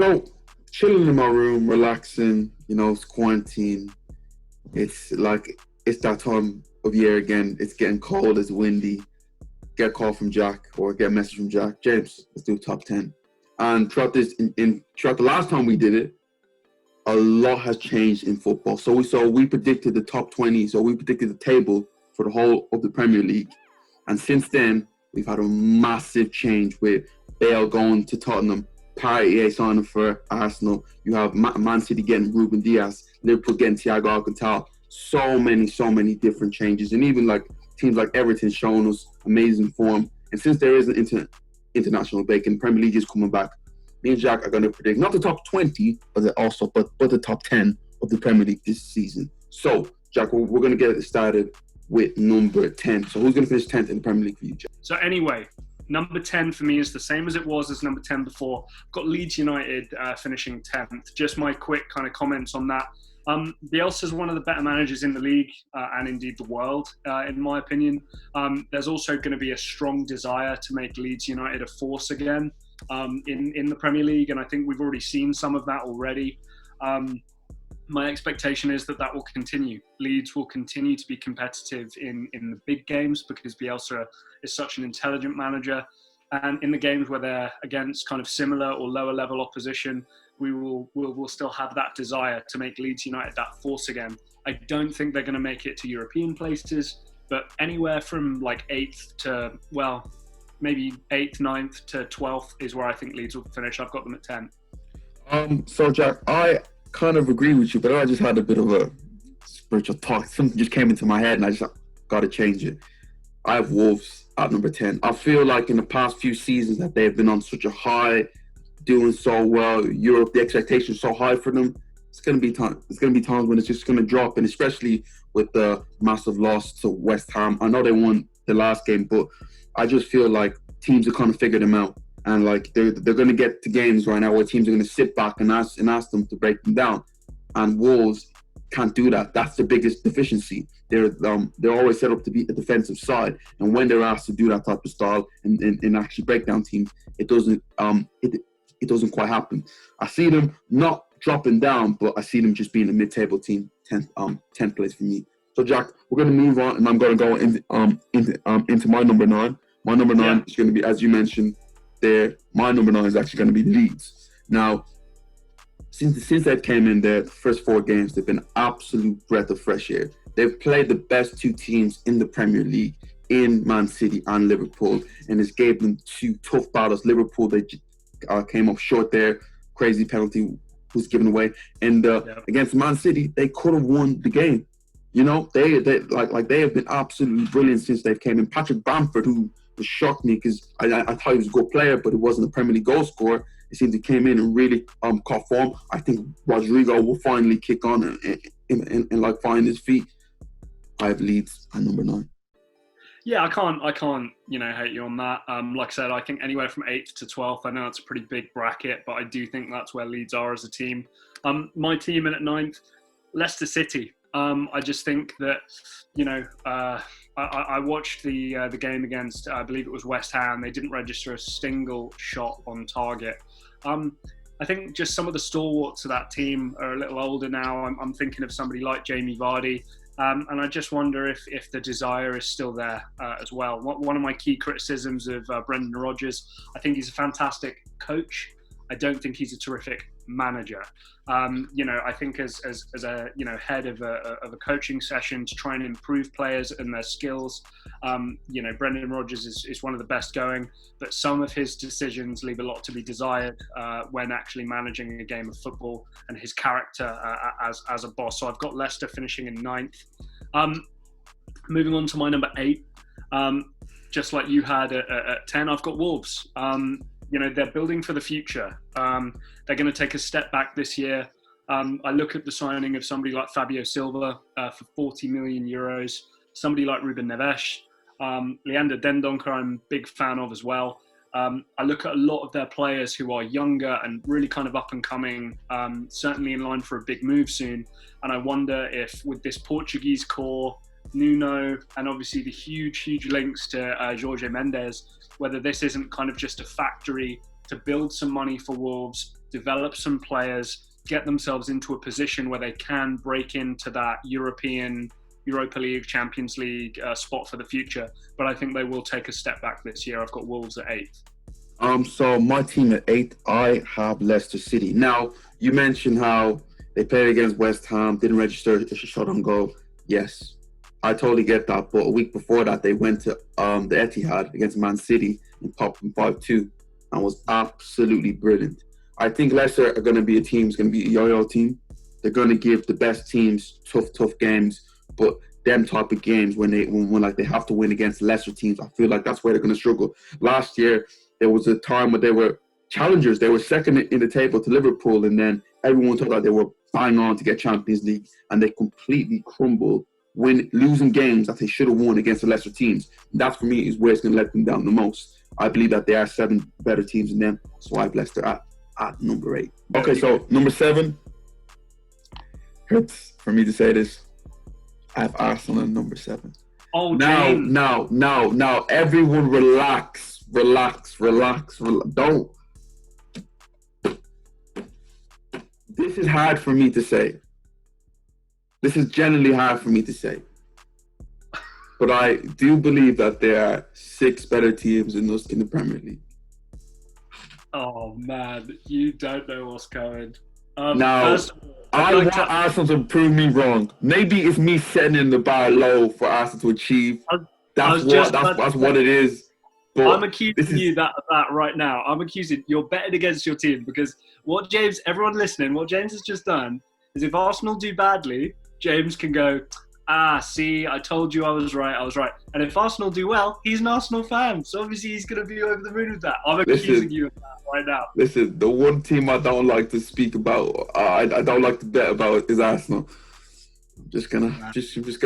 So, chilling in my room, relaxing, it's quarantine. It's like, it's that time of year again. It's getting cold, it's windy. Get a call from Jack or get a message from Jack. James, let's do top 10. And throughout throughout the last time we did it, a lot has changed in football. So we predicted the top 20. So we predicted the table for the whole of the Premier League. And since then, we've had a massive change with Bale going to Tottenham, Partey signing for Arsenal. You have Man City getting Ruben Diaz, Liverpool getting Thiago Alcantara. So many different changes. And even like teams like Everton showing us amazing form. And since there is an international break and Premier League is coming back, me and Jack are going to predict not the top 20, but the top 10 of the Premier League this season. So, Jack, we're going to get it started with number 10. So who's going to finish 10th in the Premier League for you, Jack? So anyway, number 10 for me is the same as it was as number 10 before. I've got Leeds United finishing 10th. Just my quick kind of comments on that. Bielsa is one of the better managers in the league and indeed the world, in my opinion. There's also going to be a strong desire to make Leeds United a force again in the Premier League, and I think we've already seen some of that already. My expectation is that will continue. Leeds will continue to be competitive in the big games because Bielsa is such an intelligent manager. And in the games where they're against kind of similar or lower level opposition, we'll still have that desire to make Leeds United that force again. I don't think they're going to make it to European places, but anywhere from like 8th to, well, maybe 8th, 9th to 12th is where I think Leeds will finish. I've got them at 10. So Jack, I kind of agree with you, but I just had a bit of a spiritual talk. Something just came into my head and I just got to change it. I have Wolves at number 10. I feel like in the past few seasons that they've been on such a high, doing so well. Europe, the expectations so high for them. It's going to be times when it's just going to drop, and especially with the massive loss to West Ham. I know they won the last game, but I just feel like teams are kind of figured them out. And like they're going to get to games right now where teams are going to sit back and ask them to break them down. And Wolves can't do that. That's the biggest deficiency. They're always set up to be a defensive side, and when they're asked to do that type of style and actually break down teams, it doesn't quite happen. I see them not dropping down, but I see them just being a mid-table team, 10th place for me. So Jack, we're going to move on, and I'm going to go into my number 9. My number 9 is going to be, as you mentioned there, my number 9 is actually going to be Leeds. Now, since they came in there, the first 4 games, they've been absolute breath of fresh air. They've played the best 2 teams in the Premier League, in Man City and Liverpool, and it's gave them 2 tough battles. Liverpool, they came up short there. Crazy penalty was given away. And against Man City, they could have won the game. You know, they have been absolutely brilliant since they've came in. Patrick Bamford, who shocked me because I thought he was a good player, but he wasn't a Premier League goal scorer. It seems he came in and really caught form. I think Rodrigo will finally kick on and like find his feet. I have Leeds at number 9. Yeah, I can't, hate you on that. Like I said, I think anywhere from 8th to 12th. I know it's a pretty big bracket, but I do think that's where Leeds are as a team. My team in at 9th, Leicester City. I just think that, I watched the game against, I believe it was West Ham. They didn't register a single shot on target. I think just some of the stalwarts of that team are a little older now. I'm thinking of somebody like Jamie Vardy. And I just wonder if the desire is still there as well. One of my key criticisms of Brendan Rodgers, I think he's a fantastic coach. I don't think he's a terrific manager. I think as a head of a coaching session to try and improve players and their skills, Brendan Rodgers is one of the best going, but some of his decisions leave a lot to be desired when actually managing a game of football, and his character as a boss. So I've got Leicester finishing in 9th. Moving on to my number 8, just like you had at 10, I've got Wolves. They're building for the future. They're going to take a step back this year. I look at the signing of somebody like Fabio Silva for 40 million euros, somebody like Ruben Neves, Leander Dendoncker I'm a big fan of as well. I look at a lot of their players who are younger and really kind of up and coming, certainly in line for a big move soon. And I wonder if with this Portuguese core, Nuno, and obviously the huge links to Jorge Mendes, whether this isn't kind of just a factory to build some money for Wolves, develop some players, get themselves into a position where they can break into that Europa League, Champions League spot for the future. But I think they will take a step back this year. I've got Wolves at 8th. So my team at 8th, I have Leicester City. Now, you mentioned how they played against West Ham, didn't register a shot on goal. Yes, I totally get that. But a week before that, they went to the Etihad against Man City and popped them 5-2 and was absolutely brilliant. I think Leicester are going to be a team, it's going to be a yo-yo team. They're going to give the best teams tough games, but them type of games when they have to win against lesser teams, I feel like that's where they're going to struggle. Last year, there was a time where they were challengers. They were second in the table to Liverpool, and then everyone thought that they were bang on to get Champions League, and they completely crumbled, losing games that they should have won against the lesser teams. And that, for me, is where it's going to let them down the most. I believe that there are 7 better teams than them, so I have Leicester at number 8. Okay, so number 7, hurts for me to say this, I have Arsenal at number 7. Oh, now, everyone relax. Don't. This is hard for me to say. This is genuinely hard for me to say. But I do believe that there are 6 better teams in the Premier League. Oh, man. You don't know what's going. Now, I want Arsenal to prove me wrong. Maybe it's me setting the bar low for Arsenal to achieve. That's what it is. But I'm accusing you that right now. I'm accusing you're betting against your team because everyone listening, what James has just done is if Arsenal do badly, James can go, see, I told you I was right. And if Arsenal do well, he's an Arsenal fan. So obviously he's going to be over the moon with that. I'm accusing you of that right now. Listen, the one team I don't like to speak about, I don't like to bet about is Arsenal. I'm just gonna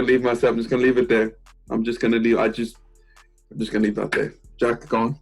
leave myself. I'm just gonna leave it there. I'm just gonna leave that there. Jack, go on.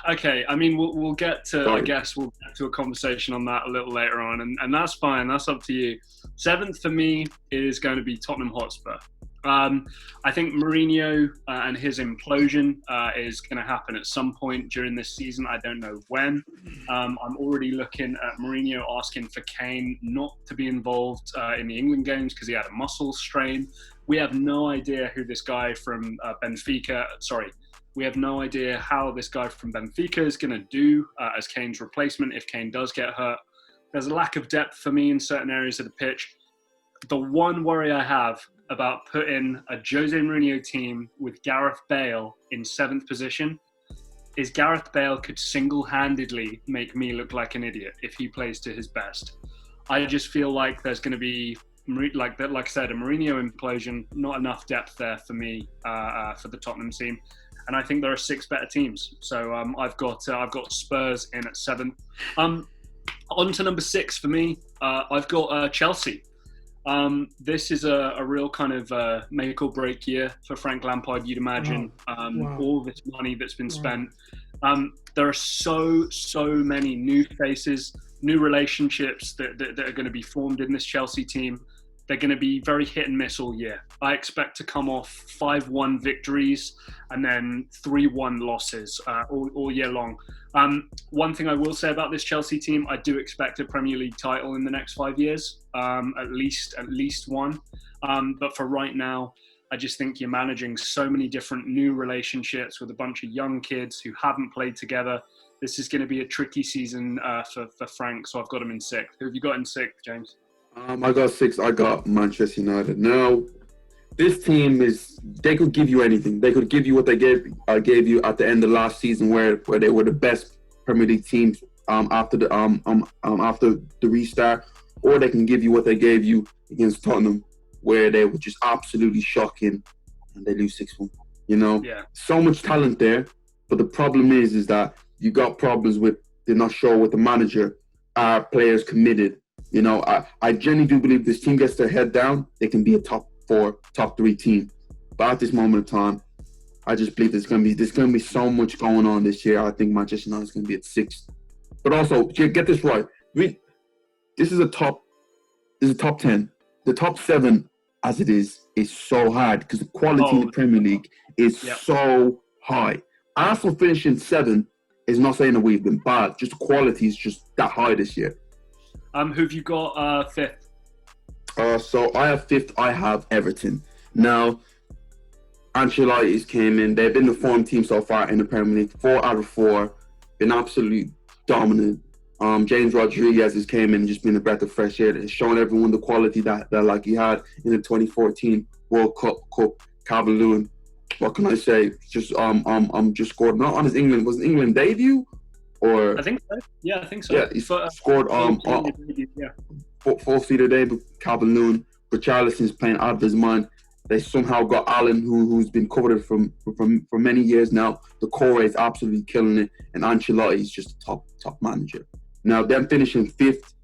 Okay, I mean, we'll get to. Sorry. I guess we'll get to a conversation on that a little later on, and that's fine. That's up to you. 7th for me is going to be Tottenham Hotspur. I think Mourinho and his implosion is going to happen at some point during this season. I don't know when. I'm already looking at Mourinho asking for Kane not to be involved in the England games because he had a muscle strain. We have no idea who this guy from Benfica. We have no idea how this guy from Benfica is going to do as Kane's replacement if Kane does get hurt. There's a lack of depth for me in certain areas of the pitch. The one worry I have about putting a Jose Mourinho team with Gareth Bale in 7th position is Gareth Bale could single-handedly make me look like an idiot if he plays to his best. I just feel like there's going to be, like I said, a Mourinho implosion, not enough depth there for me for the Tottenham team. And I think there are 6 better teams. So I've got Spurs in at 7th. On to number 6 for me. I've got Chelsea. This is a real kind of make or break year for Frank Lampard, you'd imagine. All this money that's been spent. There are so many new faces, new relationships that are going to be formed in this Chelsea team. They're going to be very hit and miss all year. I expect to come off 5-1 victories and then 3-1 losses all year long. One thing I will say about this Chelsea team, I do expect a Premier League title in the next 5 years, at least one. But for right now, I just think you're managing so many different new relationships with a bunch of young kids who haven't played together. This is going to be a tricky season for Frank, so I've got him in 6th. Who have you got in 6th, James? I got 6. I got Manchester United. Now, this team they could give you anything. They could give you what they gave you at the end of last season, where they were the best Premier League teams after the restart, or they can give you what they gave you against Tottenham, where they were just absolutely shocking and they lose 6-1. So much talent there, but the problem is that you got problems with they're not sure with the manager. Are players committed? I genuinely do believe this team gets their head down, they can be a top 4, top 3 team. But at this moment of time, I just believe there's going to be so much going on this year. I think Manchester United is going to be at 6th. But also, get this right. This is a top 10. The top 7, as it is so hard because the quality in the Premier League is so high. Arsenal finishing 7th It's not saying that we've been bad. Just the quality is just that high this year. Who've you got fifth? So I have fifth. I have Everton. Now, Ancelotti's came in. They've been the form team so far in the Premier League. 4 out of 4. Been absolutely dominant. James Rodriguez has came in and just been a breath of fresh air. It's shown everyone the quality that like he had in the 2014 World Cup. Calvert-Lewin. What can I say? Just just scored not on his England debut, or I think so. Yeah, I think so. Yeah, he scored full seater debut. Calvert-Lewin. Richarlison's playing out of his mind. They somehow got Allen, who's been covered for many years now. The core is absolutely killing it, and Ancelotti is just a top manager. Now, them finishing fifth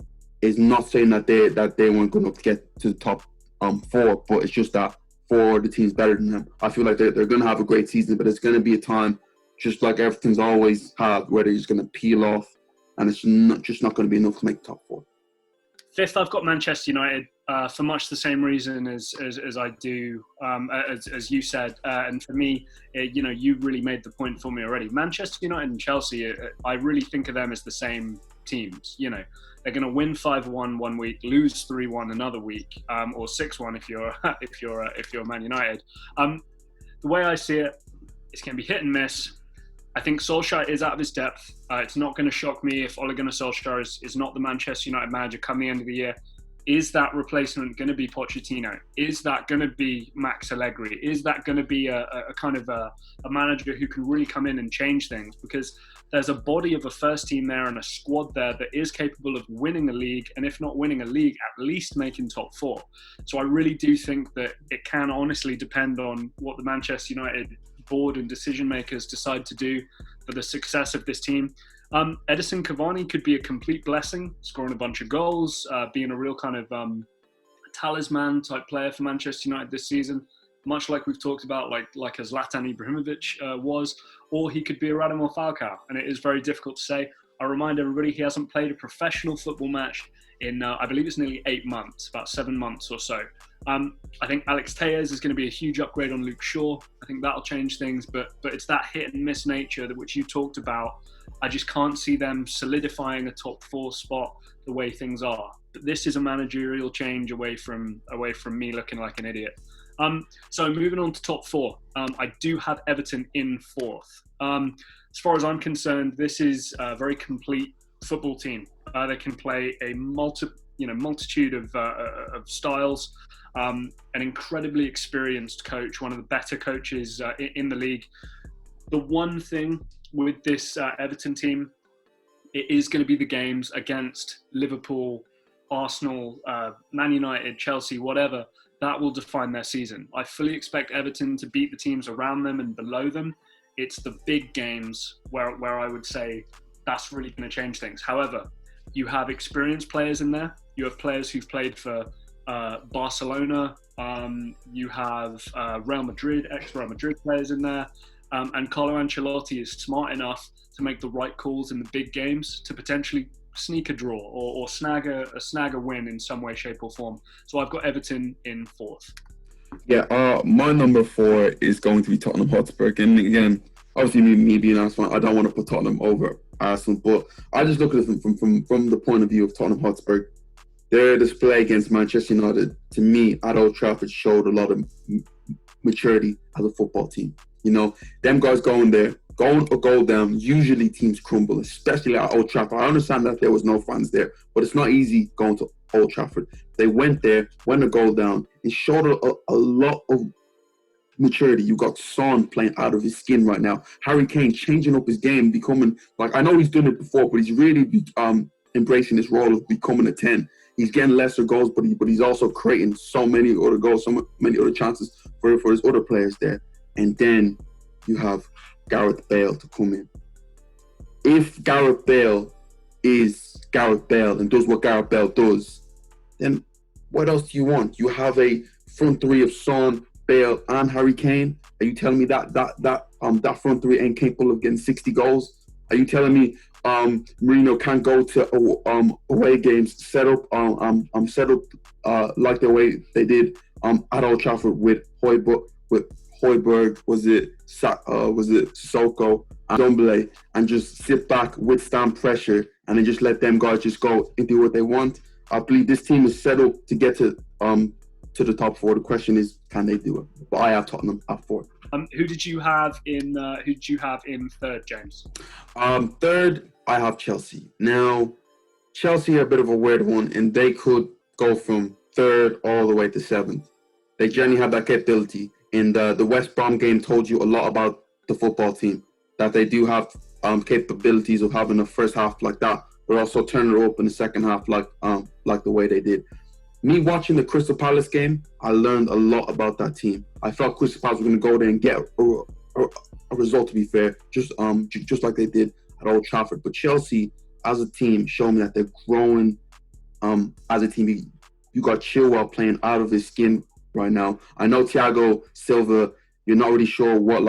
is not saying that they weren't going to get to the top 4, but it's just that 4 of the teams better than them. I feel like they're going to have a great season, but it's going to be a time, just like everything's always had, where they're just going to peel off, and it's not going to be enough to make the top 4. Fifth, I've got Manchester United for much the same reason as I do, as you said. And for me, you really made the point for me already. Manchester United and Chelsea, I really think of them as the same teams. They're going to win 5-1 one week, lose 3-1 another week, or 6-1 if you're Man United. The way I see it, it's going to be hit and miss. I think Solskjaer is out of his depth. It's not going to shock me if Ole Gunnar Solskjaer is not the Manchester United manager come the end of the year. Is that replacement going to be Pochettino? Is that going to be Max Allegri? Is that going to be a kind of a manager who can really come in and change things? Because there's a body of a first team there and a squad there that is capable of winning a league, and if not winning a league, at least making top 4. So I really do think that it can honestly depend on what the Manchester United board and decision makers decide to do for the success of this team. Edison Cavani could be a complete blessing, scoring a bunch of goals, being a real kind of talisman type player for Manchester United this season, much like we've talked about, like as Zlatan Ibrahimovic was, or he could be a Radamel Falcao, and it is very difficult to say. I remind everybody he hasn't played a professional football match in, I believe it's nearly 8 months, about 7 months or so. I think Alex Telles is going to be a huge upgrade on Luke Shaw. I think that'll change things, but it's that hit and miss nature that which you talked about. I just can't see them solidifying a top 4 spot the way things are. But this is a managerial change away from me looking like an idiot. So moving on to top 4, I do have Everton in 4th. As far as I'm concerned, this is a very complete football team. They can play a multitude of styles. An incredibly experienced coach, one of the better coaches in the league. The one thing with this Everton team, it is going to be the games against Liverpool, Arsenal, Man United, Chelsea, whatever, that will define their season. I fully expect Everton to beat the teams around them and below them. It's the big games where I would say that's really going to change things. However, you have experienced players in there. You have players who've played for Barcelona. You have Real Madrid, ex-Real Madrid players in there. And Carlo Ancelotti is smart enough to make the right calls in the big games to potentially sneak a draw or snag a win in some way, shape or form. So I've got Everton in 4th. Yeah, my number 4 is going to be Tottenham Hotspur. And again, obviously me being Arsenal, I don't want to put Tottenham over Arsenal, but I just look at it from the point of view of Tottenham Hotspur. Their display against Manchester United, to me, at Old Trafford, showed a lot of maturity as a football team. Them guys going a goal down, usually teams crumble, especially at Old Trafford. I understand that there was no fans there, but it's not easy going to Old Trafford. They went there, went a goal down, and showed a lot of maturity. You got Son playing out of his skin right now. Harry Kane changing up his game, becoming, I know he's done it before, but he's really embracing this role of becoming a 10. He's getting lesser goals, but he's also creating so many other goals, so many other chances for his other players there. And then you have Gareth Bale to come in. If Gareth Bale is Gareth Bale and does what Gareth Bale does, then what else do you want? You have a front 3 of Son, Bale, and Harry Kane. Are you telling me that front 3 ain't capable of getting 60 goals? Are you telling me Mourinho can't go to away games set up like the way they did at Old Trafford with Højbjerg, was it Sissoko and Dumbele and just sit back, withstand pressure, and then just let them guys just go and do what they want. I believe this team is set up to get to the top four. The question is, can they do it? But I have Tottenham at 4. Who did you have in third, James? Third, I have Chelsea. Now, Chelsea are a bit of a weird one, and they could go from third all the way to 7th. They generally have that capability. And the West Brom game told you a lot about the football team, that they do have capabilities of having a first half like that, but also turning it up in the second half like the way they did. Me watching the Crystal Palace game, I learned a lot about that team. I felt Crystal Palace were going to go there and get a result, to be fair, just like they did at Old Trafford. But Chelsea, as a team, showed me that they're growing as a team. You got Chilwell playing out of his skin right now. I know Thiago Silva, you're not really sure what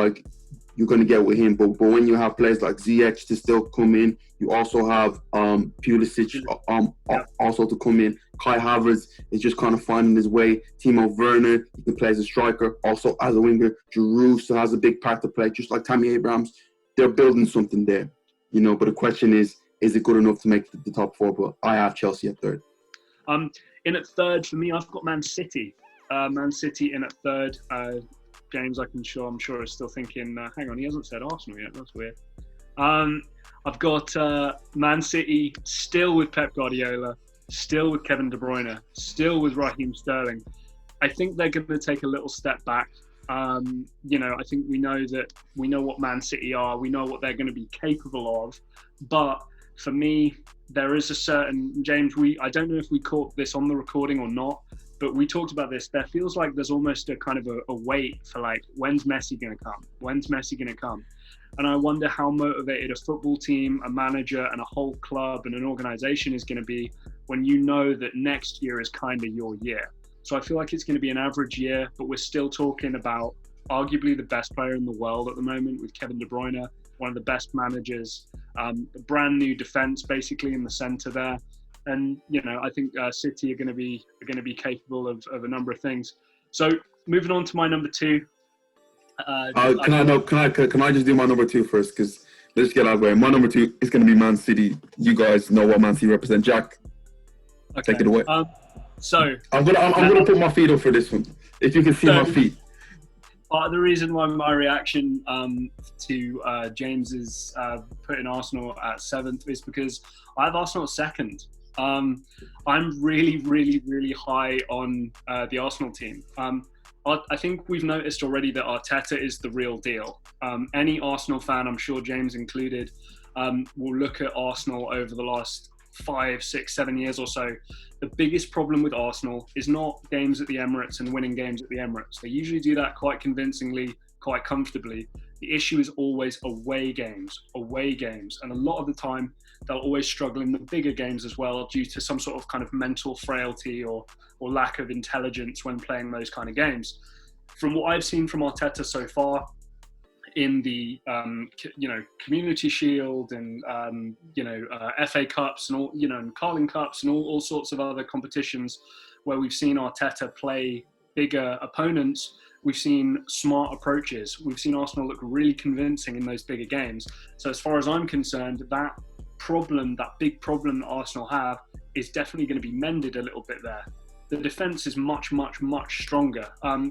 you're going to get with him, but when you have players like Ziyech to still come in, you also have Pulisic also to come in. Kai Havertz is just kind of finding his way. Timo Werner, he can play as a striker, also as a winger. Giroud still has a big part to play, just like Tammy Abrahams. They're building something there, but the question is it good enough to make the top 4? But I have Chelsea at 3rd. In at 3rd for me, I've got Man City. Man City in at 3rd. James, I'm sure is still thinking, hang on, he hasn't said Arsenal yet. That's weird. I've got Man City still with Pep Guardiola, still with Kevin De Bruyne, still with Raheem Sterling. I think they're going to take a little step back. I think we know what Man City are. We know what they're going to be capable of. But for me, there is a certain, James, I don't know if we caught this on the recording or not, but we talked about this. There feels like there's almost a kind of a wait for when's Messi going to come? When's Messi going to come? And I wonder how motivated a football team, a manager, and a whole club and an organization is going to be when you know that next year is kind of your year. So I feel like it's going to be an average year, but we're still talking about arguably the best player in the world at the moment with Kevin De Bruyne, one of the best managers, a brand new defense basically in the center there. And I think City are going to be capable of a number of things. So moving on to my number 2. Can I just do my number 2 first? Because let's get out of the way. My number 2 is going to be Man City. You guys know what Man City represent. Jack, take it away. So I'm gonna put my feet up for this one. If you can see my feet. The reason why my reaction to James's putting Arsenal at 7th is because I have Arsenal at 2nd. I'm really, really, really high on the Arsenal team. I think we've noticed already that Arteta is the real deal. Any Arsenal fan, I'm sure James included, will look at Arsenal over the last 5, 6, 7 years or so. The biggest problem with Arsenal is not games at the Emirates and winning games at the Emirates. They usually do that quite convincingly, quite comfortably. The issue is always away games. And a lot of the time, they'll always struggle in the bigger games as well due to some sort of kind of mental frailty or lack of intelligence when playing those kind of games. From what I've seen from Arteta so far in the Community Shield and FA Cups and all, and Carling Cups and all sorts of other competitions where we've seen Arteta play bigger opponents, we've seen smart approaches. We've seen Arsenal look really convincing in those bigger games. So as far as I'm concerned, that big problem that Arsenal have is definitely going to be mended a little bit there. The defence is much, much, much stronger.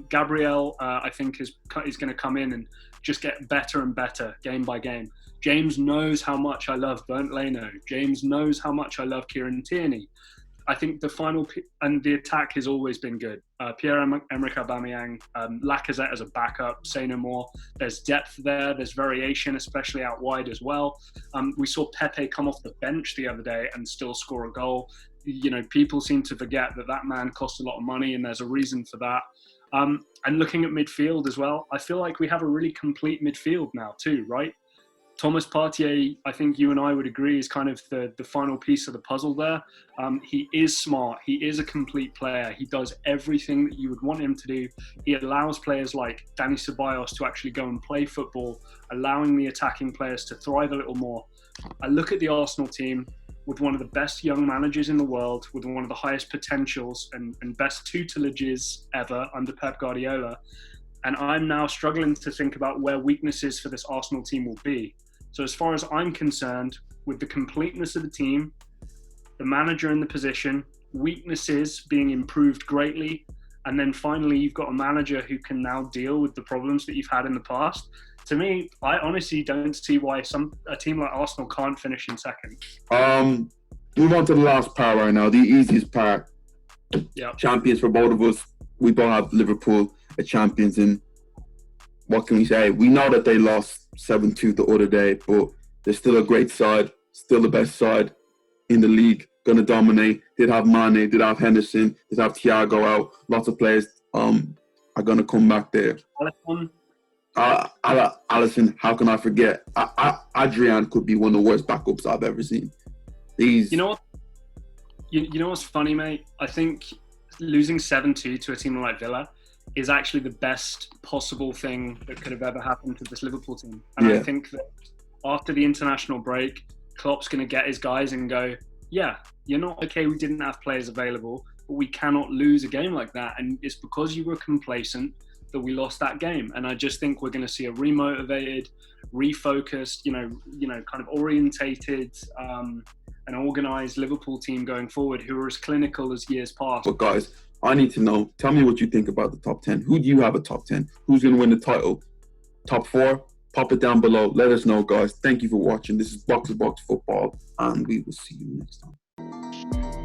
Gabriel, I think, is going to come in and just get better and better game by game. James knows how much I love Bernd Leno. James knows how much I love Kieran Tierney. I think the attack has always been good. Pierre-Emerick Aubameyang, Lacazette as a backup, say no more. There's depth there. There's variation, especially out wide as well. We saw Pepe come off the bench the other day and still score a goal. People seem to forget that man costs a lot of money, and there's a reason for that. And looking at midfield as well, I feel like we have a really complete midfield now too, right? Thomas Partey, I think you and I would agree, is kind of the final piece of the puzzle there. He is smart. He is a complete player. He does everything that you would want him to do. He allows players like Dani Ceballos to actually go and play football, allowing the attacking players to thrive a little more. I look at the Arsenal team with one of the best young managers in the world, with one of the highest potentials and best tutelages ever under Pep Guardiola. And I'm now struggling to think about where weaknesses for this Arsenal team will be. So as far as I'm concerned, with the completeness of the team, the manager in the position, weaknesses being improved greatly, and then finally you've got a manager who can now deal with the problems that you've had in the past. To me, I honestly don't see why a team like Arsenal can't finish in second. Move on to the last part right now, the easiest part. Yep. Champions for both of us. We both have Liverpool as champions, and what can we say? We know that they lost 7-2 the other day, but they're still a great side, still the best side in the league, going to dominate. Did have Mane, did have Henderson, did have Thiago out. Lots of players are going to come back there. Alisson, how can I forget? Adrian could be one of the worst backups I've ever seen. You know what? You know what's funny, mate? I think losing 7-2 to a team like Villa is actually the best possible thing that could have ever happened to this Liverpool team. And I think that after the international break, Klopp's going to get his guys and go, yeah, you're not okay, we didn't have players available, but we cannot lose a game like that. And it's because you were complacent that we lost that game. And I just think we're going to see a remotivated, refocused, kind of orientated, an organised Liverpool team going forward who are as clinical as years past. But guys, I need to know, tell me what you think about the top 10. Who do you have a top 10? Who's going to win the title? Top 4? Pop it down below. Let us know, guys. Thank you for watching. This is Box to Box Football, and we will see you next time.